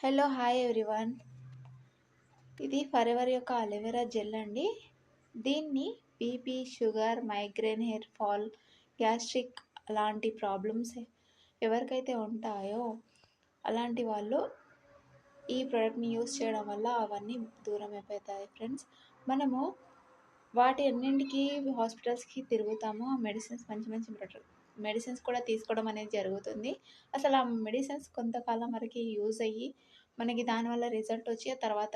Hello hi everyone. ఇది forever యొక్క aloe vera gel అండి. దీన్ని BP, sugar, migraine, hair fall, gastric అలాంటి ప్రాబ్లమ్స్ ఎవరికైతే ఉంటాయో అలాంటి వాళ్ళు ఈ ప్రోడక్ట్ని యూస్ చేయడం వల్ల అవన్నీ దూరం అయిపోతాయి ఫ్రెండ్స్. మనము వాటి అన్నింటికి హాస్పిటల్స్కి తిరుగుతాము. మెడిసిన్స్ మంచి మంచి మెడిసిన్స్ కూడా తీసుకోవడం అనేది జరుగుతుంది. అసలు ఆ మెడిసిన్స్ కొంతకాలం వరకు యూజ్ అయ్యి మనకి దానివల్ల రిజల్ట్ వచ్చి ఆ తర్వాత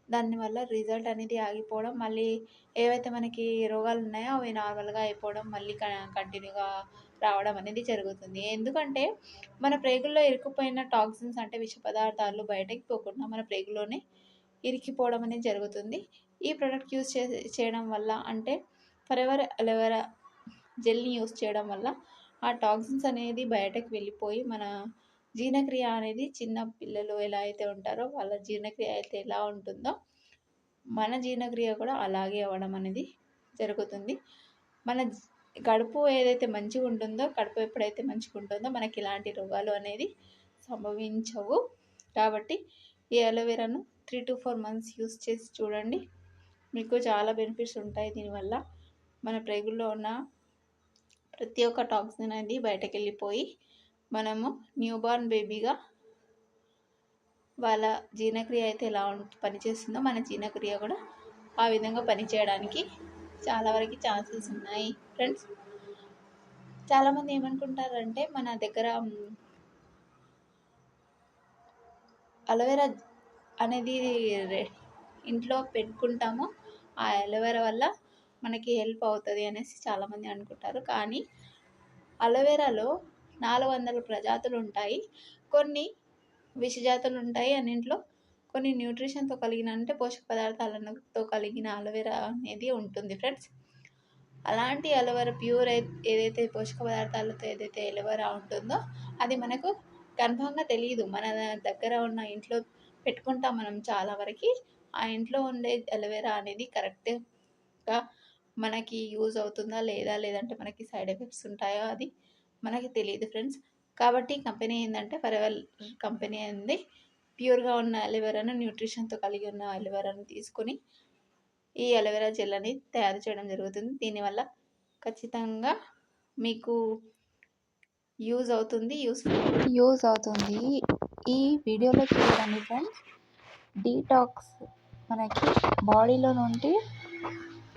దానివల్ల రిజల్ట్ అనేది ఆగిపోవడం, మళ్ళీ ఏవైతే మనకి రోగాలు ఉన్నాయో అవి నార్మల్గా అయిపోవడం, మళ్ళీ కంటిన్యూగా రావడం అనేది జరుగుతుంది. ఎందుకంటే మన ప్రేగుల్లో ఇరుక్కుపోయిన టాక్సిన్స్ అంటే విష పదార్థాలు బయటకి పోకుండా మన ప్రేగులోనే ఇరికిపోవడం అనేది జరుగుతుంది. ఈ ప్రోడక్ట్ యూస్ చేయడం వల్ల అంటే ఫరెవర్ అలోవెరా జెల్ని యూస్ చేయడం వల్ల ఆ టాక్సిన్స్ అనేది బయటకు వెళ్ళిపోయి మన జీర్ణక్రియ అనేది చిన్న పిల్లలు ఎలా అయితే ఉంటారో వాళ్ళ జీర్ణక్రియ అయితే ఎలా ఉంటుందో మన జీర్ణక్రియ కూడా అలాగే అవ్వడం అనేది జరుగుతుంది. మన కడుపు ఏదైతే మంచిగా ఉంటుందో, కడుపు ఎప్పుడైతే మంచిగా ఉంటుందో మనకి ఇలాంటి రోగాలు అనేది సంభవించవు. కాబట్టి ఈ అలోవెరాను 3 to 4 months యూస్ చేసి చూడండి. మీకు చాలా బెనిఫిట్స్ ఉంటాయి. దీనివల్ల మన ప్రేగుల్లో ఉన్న ప్రతి ఒక్క టాక్సిన్ అనేది బయటకు వెళ్ళిపోయి మనము న్యూబార్న్ బేబీగా వాళ్ళ జీర్ణక్రియ అయితే ఎలా పనిచేస్తుందో మన జీర్ణక్రియ కూడా ఆ విధంగా పనిచేయడానికి చాలా వరకు ఛాన్సెస్ ఉన్నాయి ఫ్రెండ్స్. చాలామంది ఏమనుకుంటారంటే మన దగ్గర అలోవెరా అనేది ఇంట్లో పెట్టుకుంటాము, ఆ అలోవెరా వల్ల మనకి హెల్ప్ అవుతుంది అనేసి చాలామంది అనుకుంటారు. కానీ అలోవెరాలో 400 ప్రజాతులు ఉంటాయి. కొన్ని విషజాతులు ఉంటాయి అన్నింట్లో, కొన్ని న్యూట్రిషన్తో కలిగిన అంటే పోషక పదార్థాలతో కలిగిన అలోవెరా అనేది ఉంటుంది ఫ్రెండ్స్. అలాంటి అలోవెరా ప్యూర్ ఏదైతే పోషక పదార్థాలతో ఏదైతే అలోవెరా ఉంటుందో అది మనకు కన్ఫామ్గా తెలియదు. మన దగ్గర ఉన్న ఇంట్లో పెట్టుకుంటాం మనం చాలా వరకు. ఆ ఇంట్లో ఉండే అలోవెరా అనేది కరెక్ట్గా మనకి యూజ్ అవుతుందా లేదా, లేదంటే మనకి సైడ్ ఎఫెక్ట్స్ ఉంటాయో అది మనకి తెలియదు ఫ్రెండ్స్. కాబట్టి కంపెనీ ఏంటంటే ఫరెవర్ కంపెనీ అనేది ప్యూర్గా ఉన్న అలోవెరాను, న్యూట్రిషన్తో కలిగి ఉన్న అలోవెరాను తీసుకొని ఈ అలోవెరా జెల్ అనేది తయారు చేయడం జరుగుతుంది. దీనివల్ల ఖచ్చితంగా మీకు యూజ్ అవుతుంది. ఈ వీడియోలో చూడండి ఫ్రెండ్స్, డీటాక్స్ మనకి బాడీలో నుండి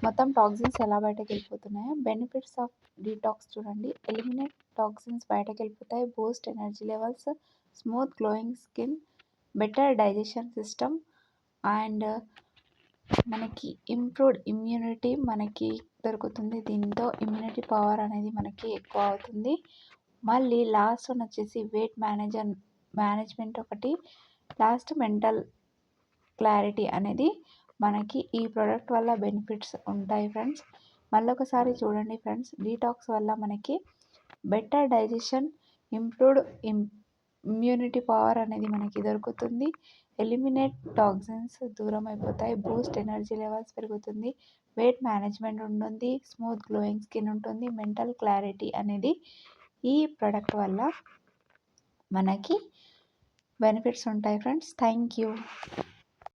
మొత్తం టాక్సిన్స్ ఎలా బయటకు వెళ్ళిపోతున్నాయో, బెనిఫిట్స్ ఆఫ్ డీటాక్స్ చూడండి. ఎలిమినేట్ టాక్సిన్స్ బయటకు వెళ్ళిపోతాయి, Boost energy levels, smooth glowing skin, better digestion system and మనకి ఇంప్రూవ్డ్ ఇమ్యూనిటీ మనకి దొరుకుతుంది. దీంతో ఇమ్యూనిటీ పవర్ అనేది మనకి ఎక్కువ అవుతుంది. మళ్ళీ లాస్ట్ వన్ వచ్చేసి వెయిట్ మేనేజ్మెంట్ ఒకటి, లాస్ట్ మెంటల్ క్లారిటీ అనేది మనకి ఈ ప్రోడక్ట్ వల్ల బెనిఫిట్స్ ఉంటాయి ఫ్రెండ్స్. మళ్ళొకసారి చూడండి ఫ్రెండ్స్, డీటాక్స్ వల్ల మనకి better digestion, improved immunity power అనేది మనకి దొరుకుతుంది. ఎలిమినేట్ టాక్సిన్స్ దూరం అయిపోతాయి, బూస్ట్ ఎనర్జీ లెవెల్స్ పెరుగుతుంది, వెయిట్ మేనేజ్మెంట్ ఉంటుంది, స్మూత్ గ్లోయింగ్ స్కిన్ ఉంటుంది, మెంటల్ క్లారిటీ అనేది ఈ ప్రోడక్ట్ వల్ల మనకి బెనిఫిట్స్ ఉంటాయి ఫ్రెండ్స్. Thank you.